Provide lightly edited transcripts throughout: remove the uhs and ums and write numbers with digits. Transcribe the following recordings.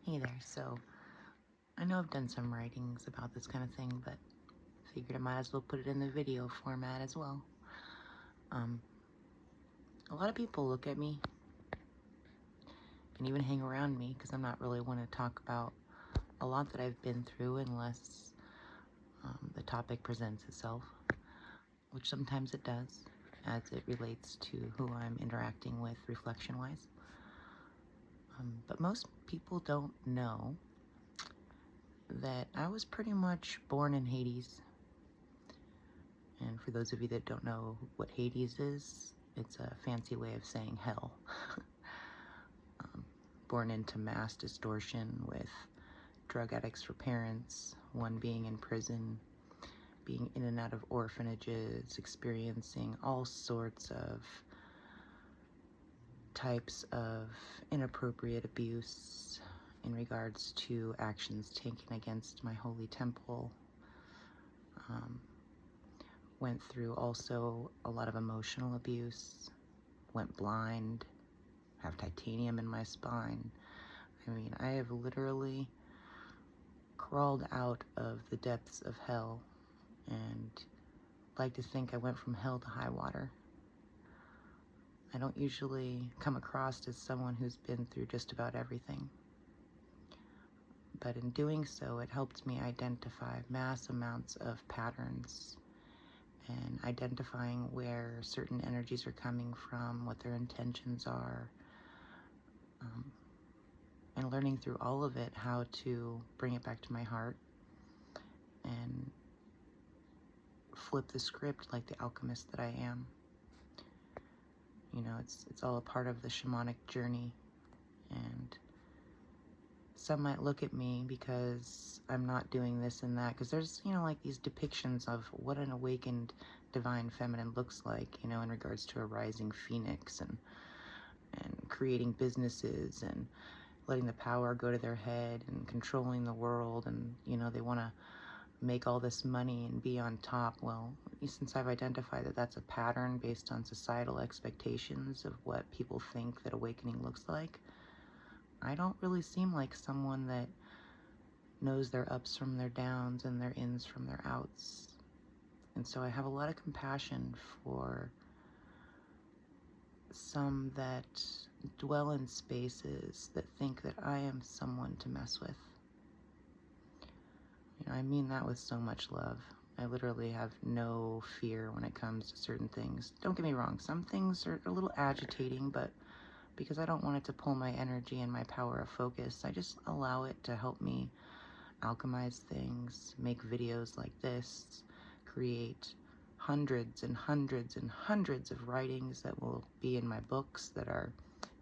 Hey there, so I know I've done some writings about this kind of thing, but figured I might as well put it in the video format as well. Um, a lot of people look at me and even hang around me because I'm not really one to talk about a lot that I've been through unless the topic presents itself, which sometimes it does as it relates to who I'm interacting with reflection-wise. But most people don't know that I was pretty much born in Hades. And for those of you that don't know what Hades is, it's a fancy way of saying hell. Born into mass distortion with drug addicts for parents, one being in prison, being in and out of orphanages, experiencing all sorts of types of inappropriate abuse in regards to actions taken against my holy temple. Went through also a lot of emotional abuse, went blind, have titanium in my spine. I mean, I have literally crawled out of the depths of hell, and like to think I went from hell to high water. I don't usually come across as someone who's been through just about everything, but in doing so, it helped me identify mass amounts of patterns and identifying where certain energies are coming from, what their intentions are, and learning through all of it how to bring it back to my heart and flip the script like the alchemist that I am. You know, it's all a part of the shamanic journey, and some might look at me because I'm not doing this and that, because there's, you know, like these depictions of what an awakened divine feminine looks like, you know, in regards to a rising phoenix and creating businesses and letting the power go to their head and controlling the world, and, you know, they want to make all this money and be on top. Well, since I've identified that that's a pattern based on societal expectations of what people think that awakening looks like, I don't really seem like someone that knows their ups from their downs and their ins from their outs. And so I have a lot of compassion for some that dwell in spaces that think that I am someone to mess with. You know, I mean that with so much love. I literally have no fear when it comes to certain things. Don't get me wrong, some things are a little agitating, but because I don't want it to pull my energy and my power of focus, I just allow it to help me alchemize things, make videos like this, create hundreds and hundreds and hundreds of writings that will be in my books that are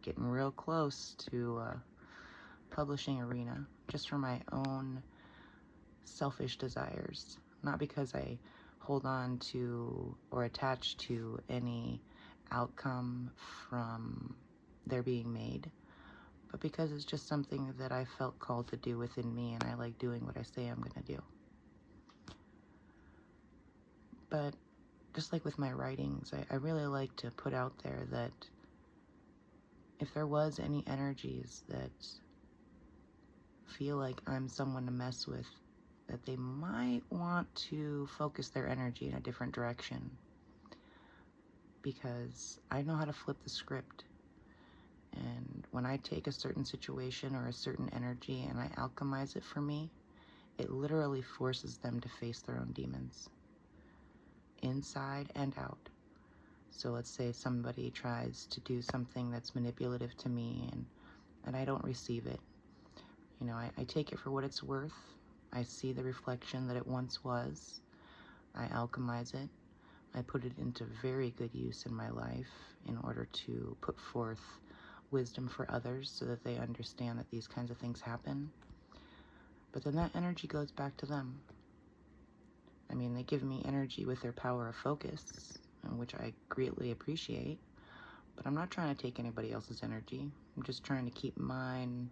getting real close to publishing arena, just for my own selfish desires, not because I hold on to or attach to any outcome from their being made, but because it's just something that I felt called to do within me, and I like doing what I say I'm going to do. But just like with my writings, I really like to put out there that if there was any energies that feel like I'm someone to mess with, that they might want to focus their energy in a different direction, because I know how to flip the script. And when I take a certain situation or a certain energy and I alchemize it for me, it literally forces them to face their own demons, inside and out. So let's say somebody tries to do something that's manipulative to me, and I don't receive it. You know, I take it for what it's worth. I see the reflection that it once was. I alchemize it. I put it into very good use in my life in order to put forth wisdom for others so that they understand that these kinds of things happen. But then that energy goes back to them. I mean, they give me energy with their power of focus, which I greatly appreciate, but I'm not trying to take anybody else's energy. I'm just trying to keep mine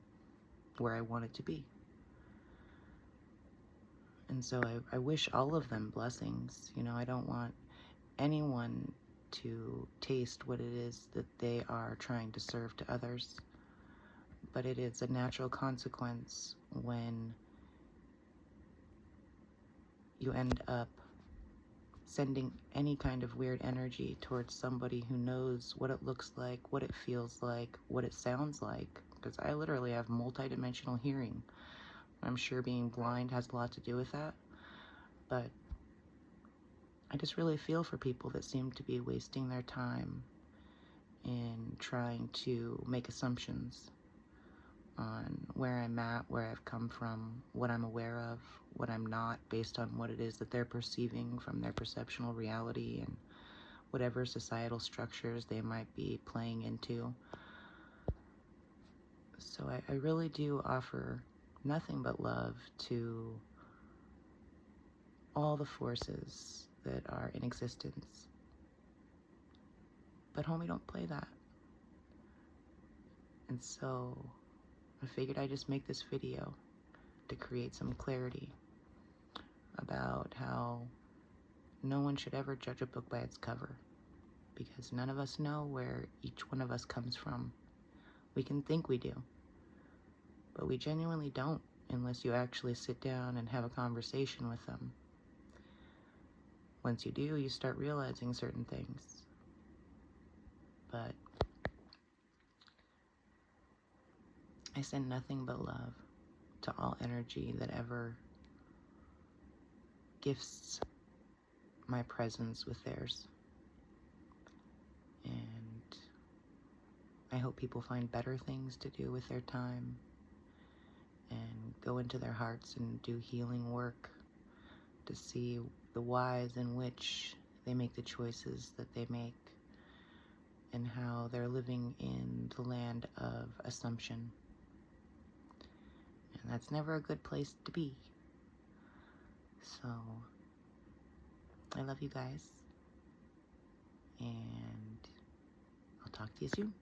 where I want it to be. And so I wish all of them blessings. You know, I don't want anyone to taste what it is that they are trying to serve to others. but it is a natural consequence when you end up sending any kind of weird energy towards somebody who knows what it looks like, what it feels like, what it sounds like. Because I literally have multidimensional hearing. I'm sure being blind has a lot to do with that. But I just really feel for people that seem to be wasting their time in trying to make assumptions on where I'm at, where I've come from, what I'm aware of, what I'm not, based on what it is that they're perceiving from their perceptual reality and whatever societal structures they might be playing into. So I really do offer nothing but love to all the forces that are in existence. But homie, don't play that. And so I figured I'd just make this video to create some clarity about how no one should ever judge a book by its cover, because none of us know where each one of us comes from. We can think we do, but we genuinely don't unless you actually sit down and have a conversation with them. Once you do, you start realizing certain things. But I send nothing but love to all energy that ever gifts my presence with theirs. And I hope people find better things to do with their time and go into their hearts and do healing work to see the whys in which they make the choices that they make and how they're living in the land of assumption. And that's never a good place to be. So I love you guys, and I'll talk to you soon.